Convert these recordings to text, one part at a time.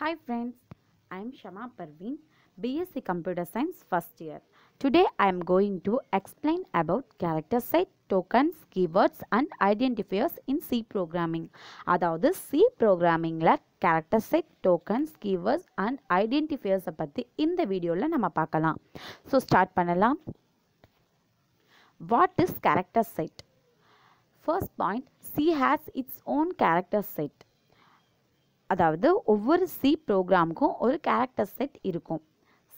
Hi friends, I am Shama Parveen, BSc Computer Science first year. Today I am going to explain about character set, tokens, keywords and identifiers in C programming. அதாவது C programmingல character set, tokens, keywords and identifiers பத்தி இந்த வீடியோல நம்ம பார்க்கலாம். So start பண்ணலாம். What is character set? First point, C has its own character set. அதாவது ஒவ்வொரு C ப்ரோக்ராமுக்கும் ஒரு கேரக்டர் செட் இருக்கும்.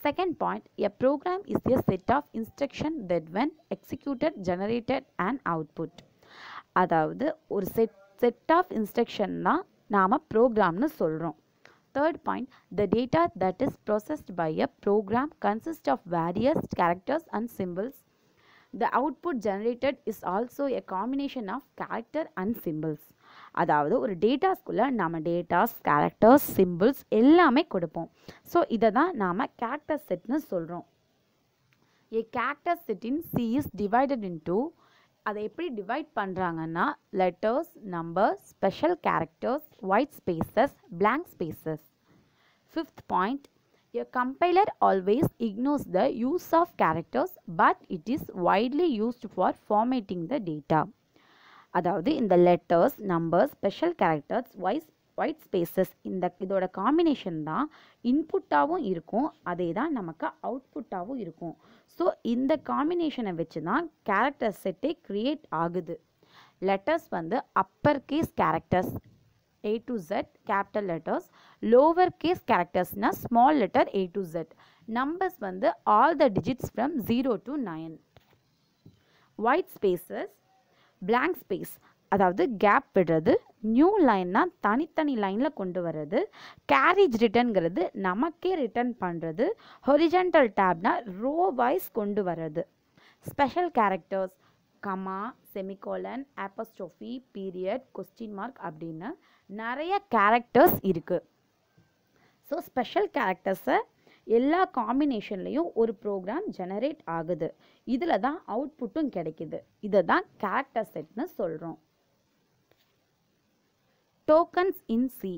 Second point, a program is a set of instruction that when executed generated and output. அதாவது ஒரு set of instruction தான் நாம் ப்ரோக்ராம்னு சொல்கிறோம். Third point, the data that is processed by a program consist of various characters and symbols. The output generated is also a combination of character and symbols. அதாவது ஒரு டேட்டாஸ்குள்ளே நம்ம datas, characters, symbols எல்லாமே கொடுப்போம். So இதை தான் நாம் character செட்னு சொல்கிறோம். A character set in C is divided into, அதை எப்படி டிவைட் பண்ணுறாங்கன்னா letters, numbers, special characters, white spaces, blank spaces. Fifth point, a compiler always ignores the use of characters but it is widely used for formatting the data. அதாவது இந்த letters, numbers, special characters, white spaces இதோட combination தான் இன்புட்டாகவும் இருக்கும், அதே தான் நமக்கு அவுட்புட்டாகவும் இருக்கும். So இந்த காம்பினேஷனை வச்சு தான் கேரக்டர் செட்டே க்ரியேட் ஆகுது. லெட்டர்ஸ் வந்து upper case characters A to Z capital letters, lower case characters na small letter A to Z. Numbers வந்து all the digits from 0 to 9. White spaces, blank space, அதாவது gap விடுறது, new லைன்னா தனித்தனி லைனில் கொண்டு வர்றது, garage ரிட்டர்ன்கிறது நமக்கே return பண்ணுறது, ஹொரிஜென்டல் டேப்னா row wise கொண்டு வர்றது. Special characters comma, semicolon, apostrophe, period, question mark அப்படின்னு நிறைய கேரக்டர்ஸ் இருக்குது. ஸோ ஸ்பெஷல் கேரக்டர்ஸை எல்லா காம்பினேஷன்லேயும் ஒரு ப்ரோக்ராம் ஜெனரேட் ஆகுது. இதில் தான் அவுட்புட்டும் கிடைக்குது. இதை தான் கேரக்டர் செட்னு சொல்கிறோம். Tokens in C.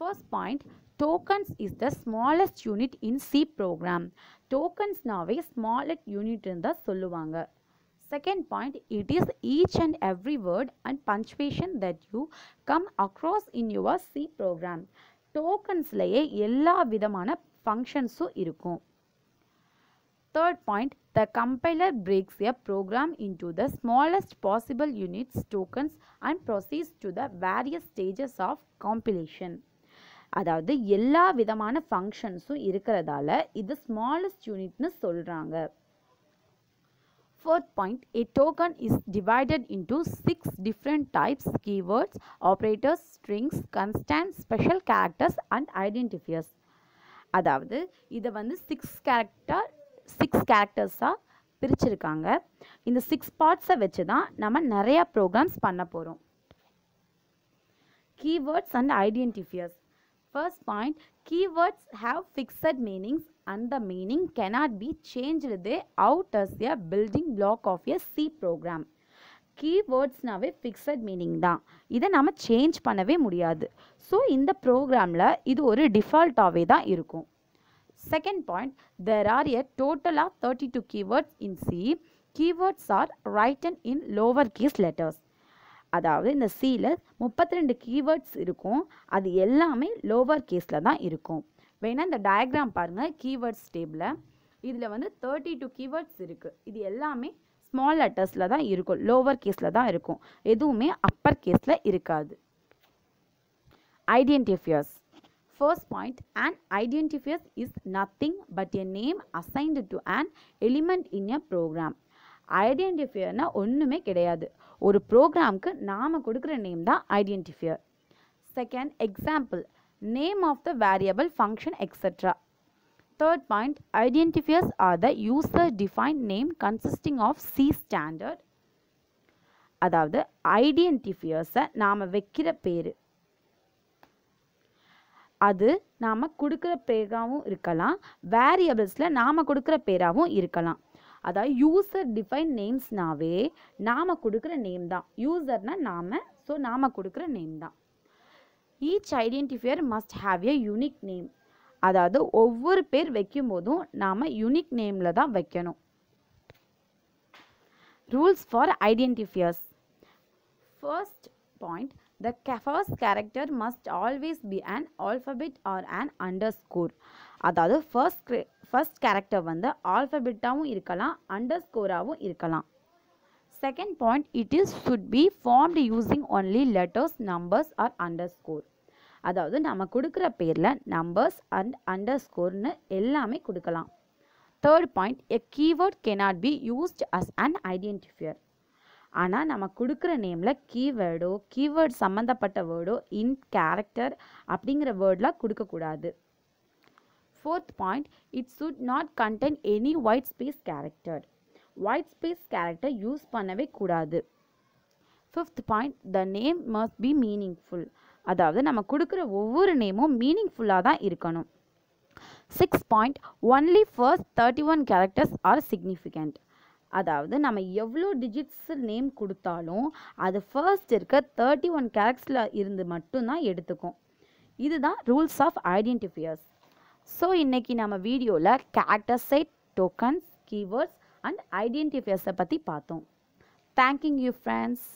First point, tokens is the smallest unit in C program. Tokens நாவே smallest unit இருந்தா சொல்லுவாங்க. Second point, it is each and every word and punctuation that you come across in your C program. Tokensலயே எல்லா விதமான functionsம் இருக்கும். Third point, the compiler breaks a program into the smallest possible units, tokens and proceeds to the various stages of compilation. அதாவது எல்லா விதமான functionsம் இருக்கிறதால இது smallest unitனு சொல்றாங்க. Fourth point, a token is divided into 6 different types: keywords, operators, strings, constants, special characters and identifiers. அதாவது இதை வந்து 6 கேரக்டர்ஸாக பிரிச்சிருக்காங்க. இந்த 6 பார்ட்ஸை வச்சு தான் நம்ம நிறையா ப்ரோக்ராம்ஸ் பண்ண போகிறோம். Keywords and identifiers. First point, keywords have fixed meanings and the meaning cannot be changed they out as a building block of a C program. Keywordsனாவே fixed meaning தான், இதை நம்ம சேஞ்ச் பண்ணவே முடியாது. ஸோ இந்த ப்ரோக்ராமில் இது ஒரு டிஃபால்ட்டாகவே தான் இருக்கும். Second point, there are a total of 32 keywords in C. Keywords are written in lower case letters. அதாவது இந்த சியில் 32 கீவேர்ட்ஸ் இருக்கும், அது எல்லாமே லோவர் கேஸில் தான் இருக்கும். வேணால் இந்த டயக்ராம் பாருங்கள், கீவேர்ட்ஸ் டேபிளில் இதில் வந்து 32 கீவேர்ட்ஸ் இருக்குது. இது எல்லாமே ஸ்மால் லெட்டர்ஸில் தான் இருக்கும், லோவர் கேஸில் தான் இருக்கும், எதுவுமே அப்பர் கேஸில் இருக்காது. Identifiers. First point, an identifier is nothing but a name assigned to an element in a program. ஐடென்டிஃபையர்னா ஒன்றுமே கிடையாது, ஒரு ப்ரோக்ராமுக்கு நாம் கொடுக்குற நேம் தான் identifier. Second, example, name of the variable, function, etcetera. Third point, identifiers are the user defined name consisting of C standard. அதாவது ஐடென்டிஃபையர்ஸை நாம் வைக்கிற பேர், அது நாம் கொடுக்குற பேராகவும் இருக்கலாம், வேரியபிள்ஸில் நாம் கொடுக்குற பேராகவும் இருக்கலாம். அதாவது யூசர் டிஃபைன் நேம்ஸ்னாவே நாம் கொடுக்குற நேம் தான். யூசர்னால் நாம், ஸோ நாம் கொடுக்குற நேம் தான். Each identifier must have a unique name. அதாவது ஒவ்வொரு பேர் வைக்கும் போதும் நாம் யூனிக் நேமில் தான் வைக்கணும். Rules for identifiers. First point, the first character must always be an alphabet or an underscore. அதாவது ஃபர்ஸ்ட் கேரக்டர் வந்து ஆல்ஃபபெட்டாகவும் இருக்கலாம், அண்டர்ஸ்கோராகவும் இருக்கலாம். Second point, it is should be formed using only letters, numbers or underscore. அதாவது நம்ம கொடுக்குற பேரில் numbers and அண்டர்ஸ்கோர்னு எல்லாமே கொடுக்கலாம். Third point, a keyword cannot be used as an identifier. ஆனால் நம்ம கொடுக்குற நேமில் கீவேர்டோ கீவேர்ட் சம்மந்தப்பட்ட வேர்டோ இன் கேரக்டர் அப்படிங்கிற வேர்ட்லாம் கொடுக்கக்கூடாது. Fourth point, it should not contain any white space character. white space character use பண்ணவே கூடாது. Fifth point, the name must be meaningful. அதாவது நம்ம கொடுக்குற ஒவ்வொரு நேமும் மீனிங்ஃபுல்லாக தான் இருக்கணும். Sixth point, only first 31 characters are significant. அதாவது நம்ம எவ்வளோ டிஜிட்ஸ் நேம் கொடுத்தாலும் அது ஃபர்ஸ்ட் இருக்க 31 கேரக்டர்ஸில் இருந்து மட்டும்தான் எடுத்துக்கும். இதுதான் ரூல்ஸ் ஆஃப் ஐடென்டிஃபையர்ஸ். ஸோ இன்றைக்கி நம்ம வீடியோவில் character set, tokens, keywords and ஐடென்டிஃபையர்ஸை பற்றி பார்த்தோம். Thank you friends.